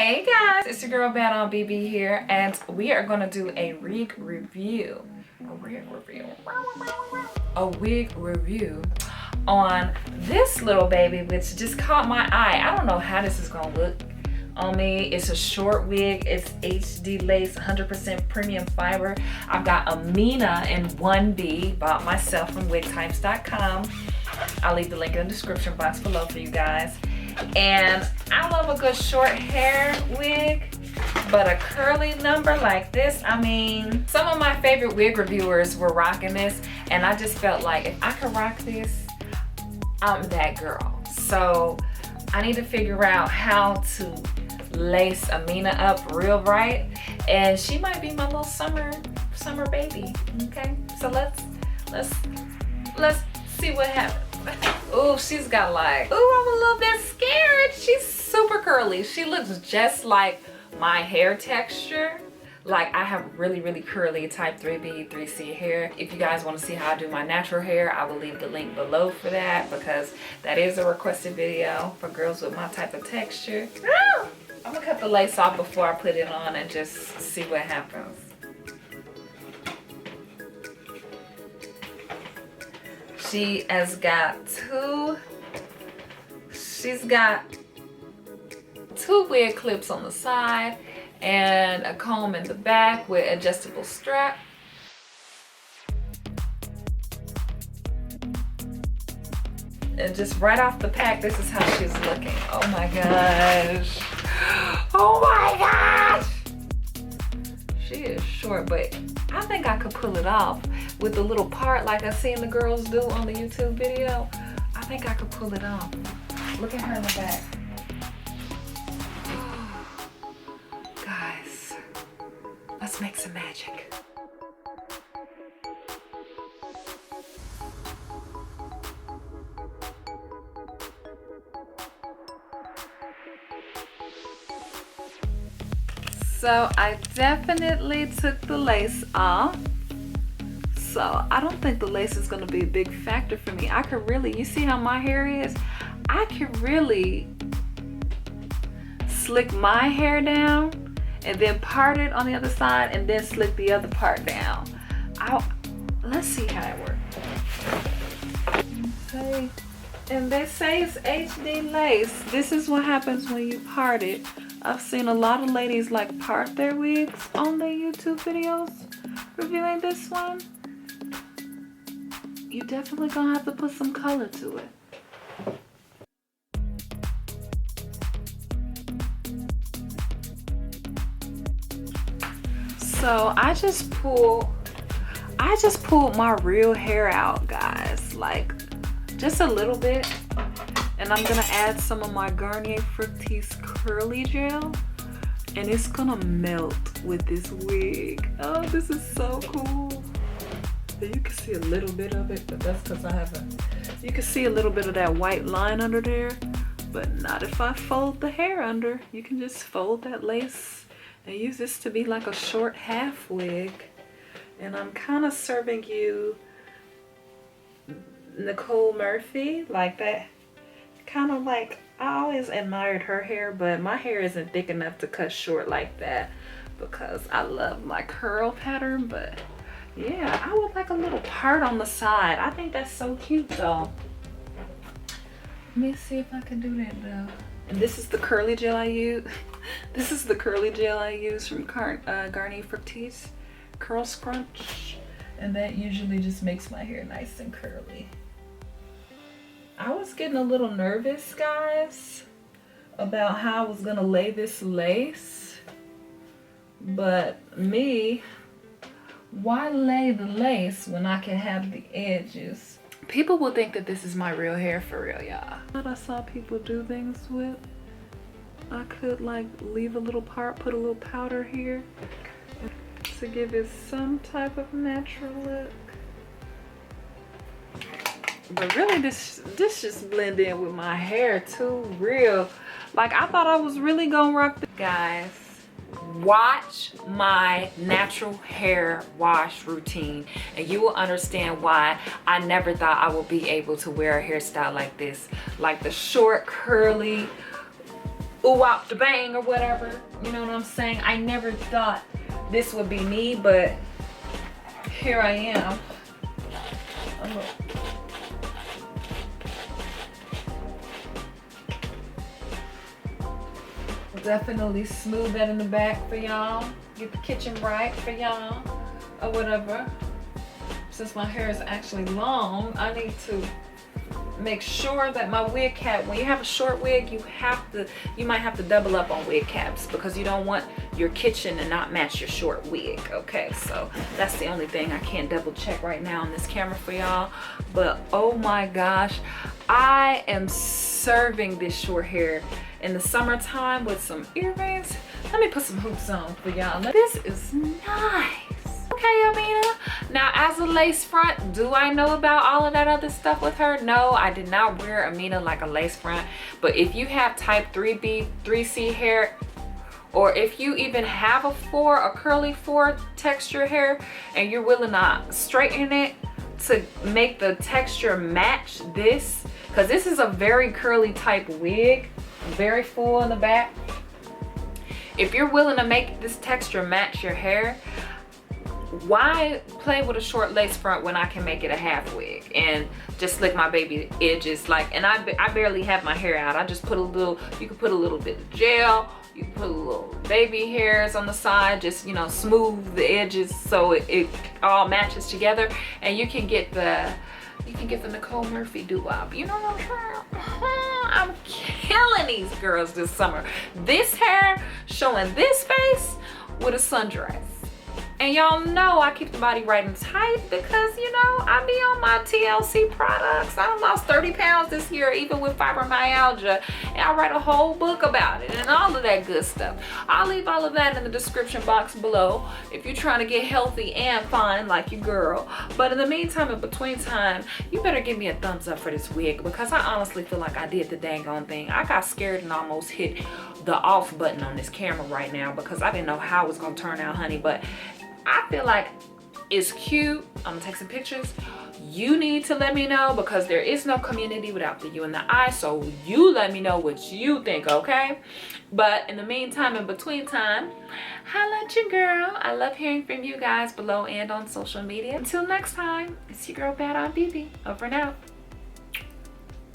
Hey guys, it's your girl Bad on BB here, and we are gonna do a wig review. A wig review on this little baby, which just caught my eye. I don't know how this is gonna look on me. It's a short wig. It's HD lace, 100% premium fiber. I've got Amina in 1B, bought myself from wigtypes.com. I'll leave the link in the description box below for you guys. And I love a good short hair wig, but a curly number like this, I mean, some of my favorite wig reviewers were rocking this, and I just felt like if I could rock this, I'm that girl. So I need to figure out how to lace Amina up real right, and she might be my little summer baby. Okay, so let's see what happens. Oh, she's got like, oh, I'm a little bit scared. She's super curly. She looks just like my hair texture. Like, I have really curly type 3B, 3C hair. If you guys want to see how I do my natural hair, I will leave the link below for that, because that is a requested video for girls with my type of texture. I'm gonna cut the lace off before I put it on and just see what happens. She has got she's got two wig clips on the side and a comb in the back with adjustable strap. And just right off the pack, this is how she's looking. Oh my gosh. Oh my gosh. She is short, but I think I could pull it off with the little part like I seen the girls do on the YouTube video. I think I could pull it off. Look at her in the back. Guys, let's make some magic. So I definitely took the lace off. So I don't think the lace is gonna be a big factor for me. I could really, you see how my hair is? I could really slick my hair down and then part it on the other side and then slick the other part down. Let's see how it works. Okay. And they say it's HD lace. This is what happens when you part it. I've seen a lot of ladies like part their wigs on their YouTube videos reviewing this one. You definitely gonna have to put some color to it. So I just pulled my real hair out, guys, like just a little bit. And I'm gonna add some of my Garnier Fructis curly gel, and it's gonna melt with this wig. Oh, this is so cool. You can see a little bit of it, but that's because I haven't. You can see a little bit of that white line under there, but not if I fold the hair under. You can just fold that lace and use this to be like a short half wig. And I'm kind of serving you Nicole Murphy, like that. Kind of like, I always admired her hair, but my hair isn't thick enough to cut short like that because I love my curl pattern. But yeah, I would like a little part on the side. I think that's so cute though. Let me see if I can do that though. And this is the curly gel I use. This is the curly gel I use from Garnier Fructis Curl Scrunch. And that usually just makes my hair nice and curly. I was getting a little nervous, guys, about how I was gonna lay this lace. But me, why lay the lace when I can have the edges? People will think that this is my real hair for real, y'all. What I saw people do things with, I could like leave a little part, put a little powder here to give it some type of natural look. But really this just blend in with my hair too, real. Like, I thought I was really gonna rock the guys. Watch my natural hair wash routine and you will understand why I never thought I would be able to wear a hairstyle like this. Like the short curly ooh wop the bang or whatever. You know what I'm saying? I never thought this would be me, but here I am. Definitely smooth that in the back for y'all. Get the kitchen right for y'all or whatever. Since my hair is actually long, I need to make sure that my wig cap, when you have a short wig, you might have to double up on wig caps because you don't want your kitchen to not match your short wig. Okay, so that's the only thing I can't double check right now on this camera for y'all. But oh my gosh, I am serving this short hair in the summertime with some earrings. Let me put some hoops on for y'all. This is nice. Okay, Amina. Now, as a lace front, do I know about all of that other stuff with her? No, I did not wear Amina like a lace front. But if you have type 3B, 3C hair, or if you even have a curly 4 texture hair, and you're willing to straighten it to make the texture match this, because this is a very curly type wig, very full in the back. If you're willing to make this texture match your hair, why play with a short lace front when I can make it a half wig and just slick my baby edges? Like, and I barely have my hair out. I just put a little, you can put a little bit of gel, you can put a little baby hairs on the side, just, you know, smooth the edges so it all matches together, and you can get the Nicole Murphy doo-wop. You know what I'm saying? I'm killing these girls this summer. This hair showing this face with a sundress. And y'all know I keep the body right and tight because, you know, I be on my TLC products. I lost 30 pounds this year, even with fibromyalgia. And I write a whole book about it and all of that good stuff. I'll leave all of that in the description box below if you're trying to get healthy and fine like your girl. But in the meantime, in between time, you better give me a thumbs up for this wig because I honestly feel like I did the dang on thing. I got scared and almost hit the off button on this camera right now because I didn't know how it was going to turn out, honey. But I feel like it's cute. I'm gonna take some pictures. You need to let me know because there is no community without the you and the I. So you let me know what you think, okay? But in the meantime, in between time, holla at your girl. I love hearing from you guys below and on social media. Until next time, it's your girl Bad on BB. Over and out.